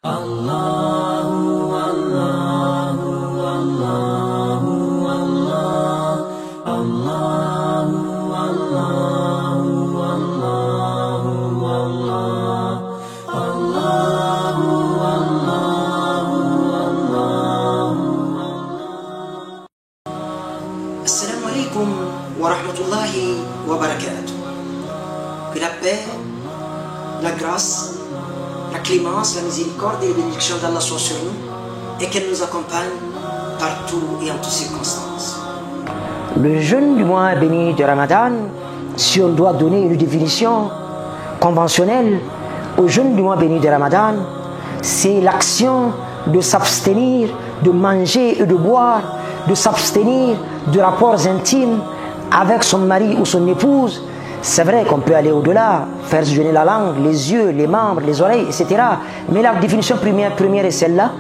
Allahu Allahu Allahu Allah Allahu Allahu Allahu Allah Allahu Allahu Allahu Assalamu alaikum wa rahmatullahi wa barakatuh. Que la paix, la grâce, la clémence, la miséricorde et les bénédictions d'Allah soient sur nous et qu'elle nous accompagne partout et en toutes circonstances. Le jeûne du mois béni de Ramadan, si on doit donner une définition conventionnelle au jeûne du mois béni de Ramadan, c'est l'action de s'abstenir de manger et de boire, de s'abstenir de rapports intimes avec son mari ou son épouse. C'est vrai qu'on peut aller au-delà, faire jeûner la langue, les yeux, les membres, les oreilles, etc. Mais la définition première est celle-là.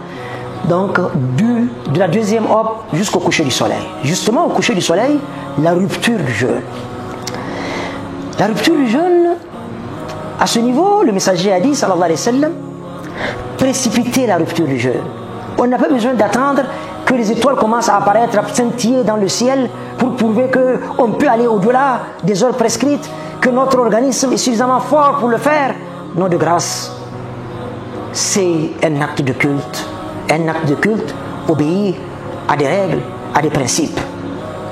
Donc, de la deuxième hop jusqu'au coucher du soleil. Justement, au coucher du soleil, la rupture du jeûne. La rupture du jeûne, à ce niveau, le messager a dit, sallallahu alayhi wa sallam, précipiter la rupture du jeûne. On n'a pas besoin d'attendre que les étoiles commencent à apparaître, à scintiller dans le ciel pour prouver qu'on peut aller au-delà des heures prescrites, que notre organisme est suffisamment fort pour le faire. Non, de grâce, c'est un acte de culte. Un acte de culte obéit à des règles, à des principes,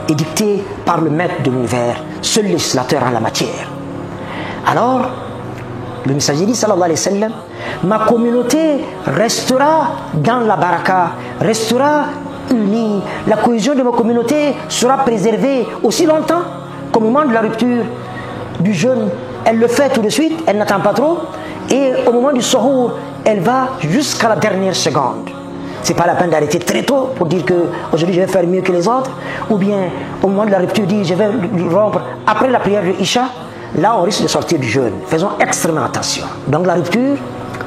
édictés par le maître de l'univers, seul législateur en la matière. Alors, le messager dit, sallallahu alayhi wa sallam, ma communauté restera dans la baraka, restera unie. La cohésion de ma communauté sera préservée aussi longtemps qu'au moment de la rupture du jeûne. Elle le fait tout de suite, elle n'attend pas trop. Et au moment du suhour, elle va jusqu'à la dernière seconde. C'est pas la peine d'arrêter très tôt pour dire que aujourd'hui je vais faire mieux que les autres. Ou bien au moment de la rupture, dire je vais rompre après la prière de Isha. Là, on risque de sortir du jeûne. Faisons extrêmement attention. Donc la rupture,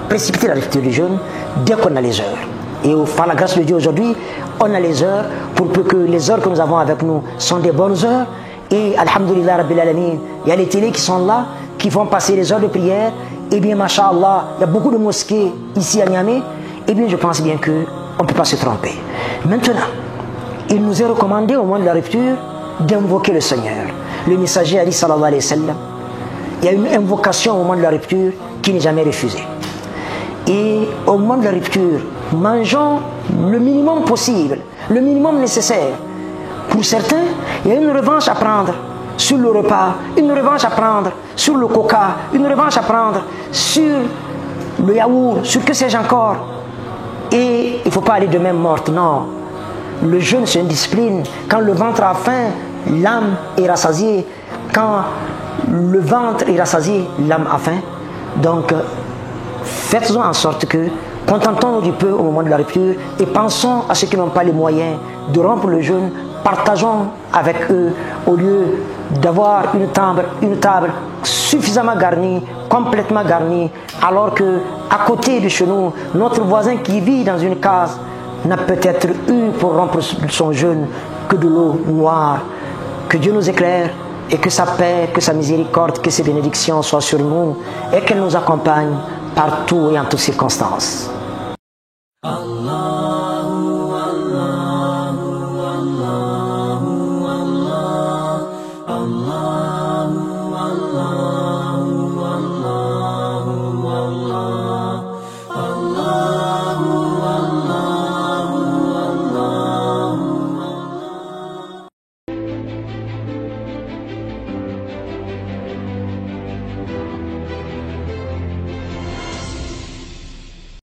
précipiter la rupture du jeûne dès qu'on a les heures. Et par la grâce de Dieu aujourd'hui, on a les heures pour peu que les heures que nous avons avec nous sont des bonnes heures. Et alhamdulillah rabbil alamin, il y a les télés qui sont là, qui vont passer les heures de prière. Et bien, masha'Allah, il y a beaucoup de mosquées ici à Niamey. Et bien, je pense bien qu'on ne peut pas se tromper. Maintenant, il nous est recommandé au moment de la rupture d'invoquer le Seigneur. Le messager a dit, sallallahu alayhi wa sallam, il y a une invocation au moment de la rupture qui n'est jamais refusée. Et au moment de la rupture, mangeons le minimum possible, le minimum nécessaire. Pour certains, il y a une revanche à prendre sur le repas, une revanche à prendre sur le coca, une revanche à prendre sur le yaourt, sur que sais-je encore. Et il ne faut pas aller de même morte, non. Le jeûne, c'est une discipline. Quand le ventre a faim, l'âme est rassasiée. Quand le ventre est rassasié, l'âme a faim. Donc, faites-en en sorte que contentons-nous du peu au moment de la rupture et pensons à ceux qui n'ont pas les moyens de rompre le jeûne. Partageons avec eux au lieu d'avoir une table suffisamment garnie, complètement garnie, alors que à côté de chez nous, notre voisin qui vit dans une case n'a peut-être eu pour rompre son jeûne que de l'eau noire. Que Dieu nous éclaire et que sa paix, que sa miséricorde, que ses bénédictions soient sur nous et qu'elle nous accompagne partout et en toutes circonstances.